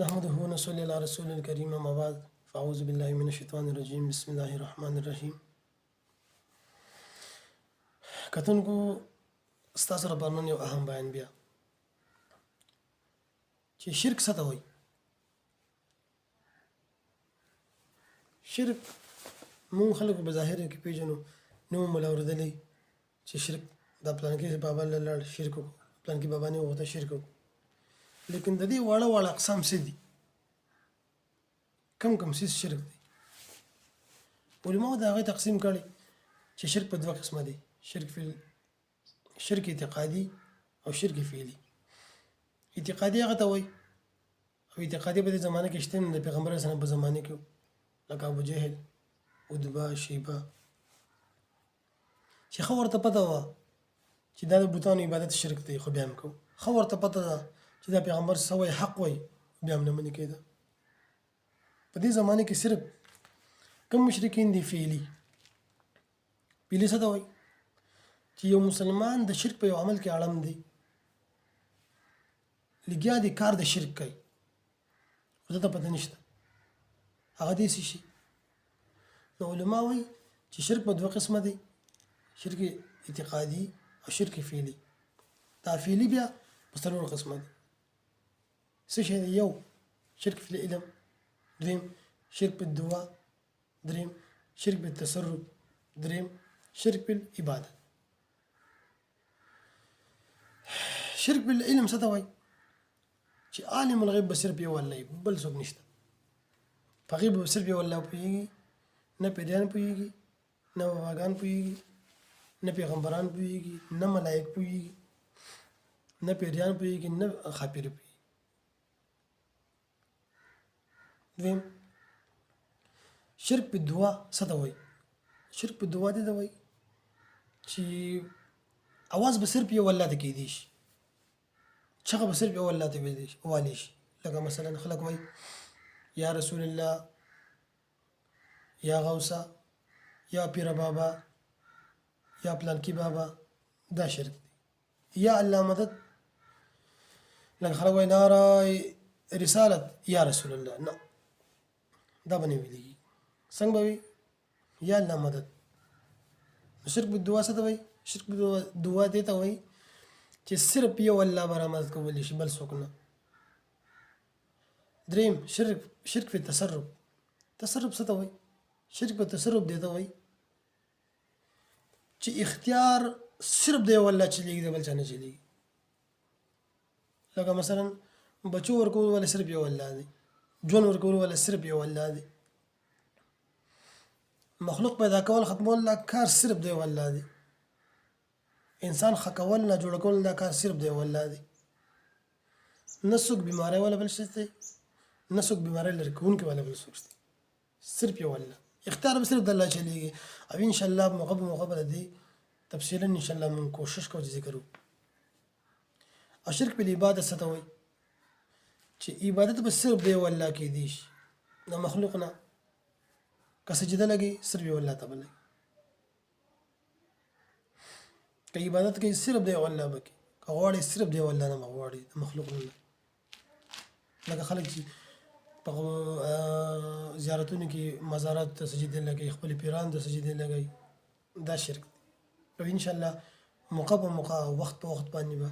نحمده ونصلي على رسول الكريم أما بعد فأعوذ بالله من الشيطان الرجيم بسم الله الرحمن الرحيم. کتونکو ستاسو لپاره نن یو اهم بیان بیا چې شرک څه ته وایي. شرک مونږ خلکو په ظاهر کې پیژنو، نو مولا اورېدلی چې شرک دا پلانکي بابا له لاړ شرک وکړو، پلانکي بابا نه وغوښته شرک وکړو. لیکن د دې واړه واړه اقسام څه دي؟ کم کم څیز شرک دی؟ علماء د هغې تقسیم کړي چې شرک په دوه قسمه دی، شرک اعتقادي او شرک فعلي. اعتقادي هغه ته وایي، او اعتقادي په دې زمانه کې شته، د پیغمبر اسلام په زمانه کې لکه ابو جهل، عتبه، شیبه، چې ښه ورته پته وه چې دا د بوتانو عبادت شرک دی، خو بیا هم کوو. ښه ورته پته ده چې دا پیغمبر څه وایي حق وایي، بیا هم نه منې کېده. په دې زمانه کې صرف کم مشرکین دي فعلي. فعلي څه ته وایي؟ چې یو مسلمان د شرک په یو عمل کې اړم دی، لګیا دی کار د شرک کوي، خو ده ته پته نشته هغه دې څه شي. نو علما وایي چې شرک په دوه قسمه دی، شرک اعتقادي او شرک فعلي. دا فعلي بیا په څلورو قسمه دی. څه شی دی؟ یو شرک فی العلم، دریم شرک بالدعا، دریم شرک بالتصرف، دریم شرک بالعبادت. شرک بالعلم څه ته وایي؟ چې عالم الغیب به صرف یو الله بل څوک نشته، په غیب به صرف یو الله پوهېږي، نه پیریان پوهېږي، نه باباګان پوهېږي، نه پیغمبران پوهېږي، نه ملایک پوهېږي، نه پیریان پوهېږي، نه خاپیري پوهېږي. دویم شرک په دعا څه ته وایي؟ شرک په دعا دې ته وایي چې اواز به صرف یو الله ته کېدی شي، چغه به صرف یو الله ته والی شي. لکه مثلا خلک وایي یا رسول الله، یا غوثه، یا پیر بابا، یا پلانکی بابا، دا شرک دی. یا الله مدد، لکه خلک وایي ناره رسالت یا رسول الله، نه دا به نه ویلېږي. څنګه به وي؟ یا الله مدد. شرک په دعا څه ته وایي؟ شرک په دعا دې ته وایي چې صرف یو الله به را مدد کولی شي، بل څوک نه. دریم شرک په تصرف. تصرف څه ته وایي؟ شرک په تصرف دې ته وایي چې اختیار صرف د یو الله چلېږي، د بل چا نه چلېږي. لکه مثلا بچو ورکول والا صرف یو الله دی، ژوند ورکول والا صرف یو الله دی، مخلوق پیدا کول ختمول دا کار صرف د یو الله دی، انسان ښه کول نه جوړ کول دا کار صرف د یو الله دی. نه څوک بیماری والا بل شته، نه څوک بیماری لرې کوونکی والا بل څوک شته، صرف یو الله. اختیار به صرف د الله چلېږي. او انشاءالله موقع په موقع به د دې تفصیلا انشاءالله موږ کوشش کوو چې ذکر وکړو. او شرک بالعبادت څه ته وایي؟ چې عبادت به صرف د یو الله کېدی شي، د مخلوق نه. که سجده لګي صرف یو الله ته به لګي، که عبادت کوي صرف د یو الله به کوي، که غواړي صرف د یو الله نه به غواړي، د مخلوق نه. لکه خلک چې په زیارتونو کې مزاراتو ته سجدې لګوي، خپلې پیرانو ته سجدې لګوي، دا شرک دی. او انشاءالله موقع په موقع، وخت په وخت باندې به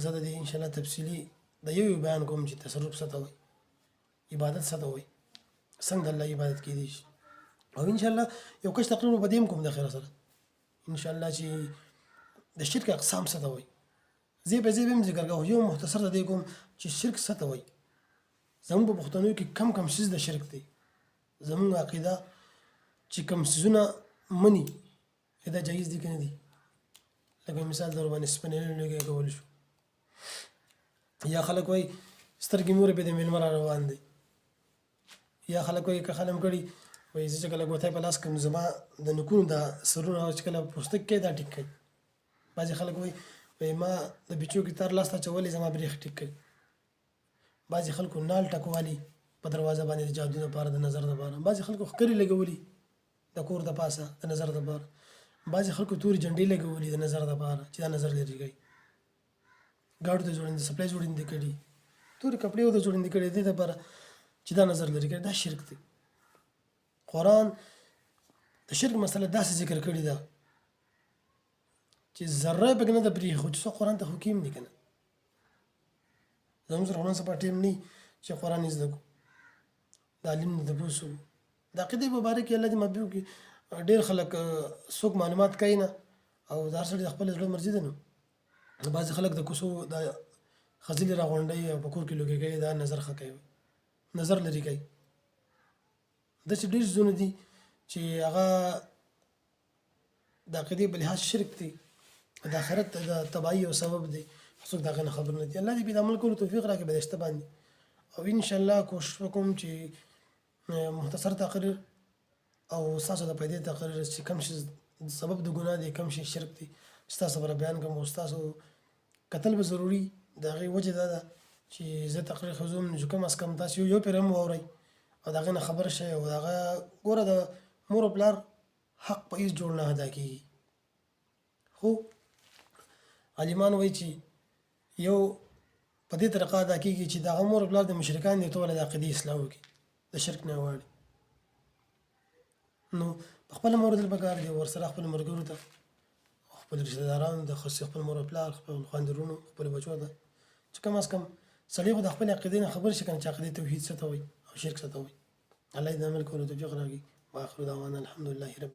زه د دې انشاءالله تفصیلي د یو بیان کوم چې تصرف څه ته وایي، عبادت څه ته وایي، څنګه د الله عبادت کېدی شي. او انشاءالله یو کش تقریر به دې هم کوم د خیر سره انشاءالله چې د شرک اقسام څه ته وایي. زه به هم ذکر کوم، یو مختصر د دې کوم چې شرک څه ته وایي. زموږ په پښتنو کې کم کم څیز د شرک دی. زموږ عقیده چې کم څیزونه مني دا جایز دي که نه دي. لکه مثال در باندې سپینېدل لږې کول شو، یا خلک وایي سترګې مورې به د میلمه را روان دی، یا خلک وایي که خلم کړي وایي زه چې کله ګوتی په لاس کړم زما د نکونو دا سرونه چې کله پوستک کوي دا ټیک کوي. بعضې خلک وایي ما د بچو کې تار لاس ته اچولی زما بریښ ټیک کوي. بعضې خلکو نال ټکوالي په دروازه باندې د جادو دپاره، د نظر دپاره. بعضې خلکو ښکرې لګولي د کور د پاسه د نظر دپاره. بعضې خلکو تورې جنډې لګولي د نظر دپاره چې دا نظر لرې کوي. ګاډو ته جوړېدي، سپلی جوړېدي کړي، تورې کپړې ورته جوړېندې کړې دې دپاره چې دا نظر لرې کړی دا شرک دی. قرآن د شرک مسله داسې ذکر کړې ده چې ذره یې پکې نه ده پرېښې خو چې څوک قرآن ته حکیم دي که نه زموږ سره خو نن سبا ټایم نه وي چې قرآن زده کړو د عالم نه تپوس وکړو. د عقیدې په باره کې الله دې معافي وکړي ډېر خلک څوک معلومات کوي نه او د هر سړي د خپل زړه مرضي ده نو بعضې خلک د کوڅو د خځلې راغونډوي او په کور کې لوګي کوي دا نظر ښه کوي نظر لرې کوي. داسې ډېر څیزونه دي چې هغه د عقیدې په لحاظ شرک دی د آخرت د تباهي او سبب دی څوک د هغې نه خبر نه دي. الله دې د عمل کولو توفیق راکړي په دشته باندې او انشاءالله کوشش وکړم چې مختصر تقریر او ستاسو د پیدې تقریر چې کوم شي سبب د ګناه دی کوم شي شرک دی ستاسو سره بیان کوم او ستاسو کتل به ضروري د هغې وجه دا ده چې زه تقریر ښځوم چې کم از کم تاسو یو پېره هم واورئ او د هغې نه خبر شئ او د هغه ګوره د مور او پلار حق په هېڅ جوړ نه ادا کېږي. خو عالمان وایي چې یو په دې طریقه ادا کېږي چې د هغه مور او پلار د مشرکان دي ټوله د عقیدې اصلاح وکړي د شرک نه غواړي نو په خپله مور دل پکار دی ورسره خپلو ملګرو ته خپل رشته دارانو ته خاص خپل مور او پلار خپل خویندرونو خپلو بچو ته چې کم از کم سړی خو د خپلې عقیدې نه خبر شي که نه چې عقیدې توحید څه ته وایي او شرک څه ته وایي. الله دې د عمل کولو توفیق راکړي. واخر دعوانا الحمدلله رب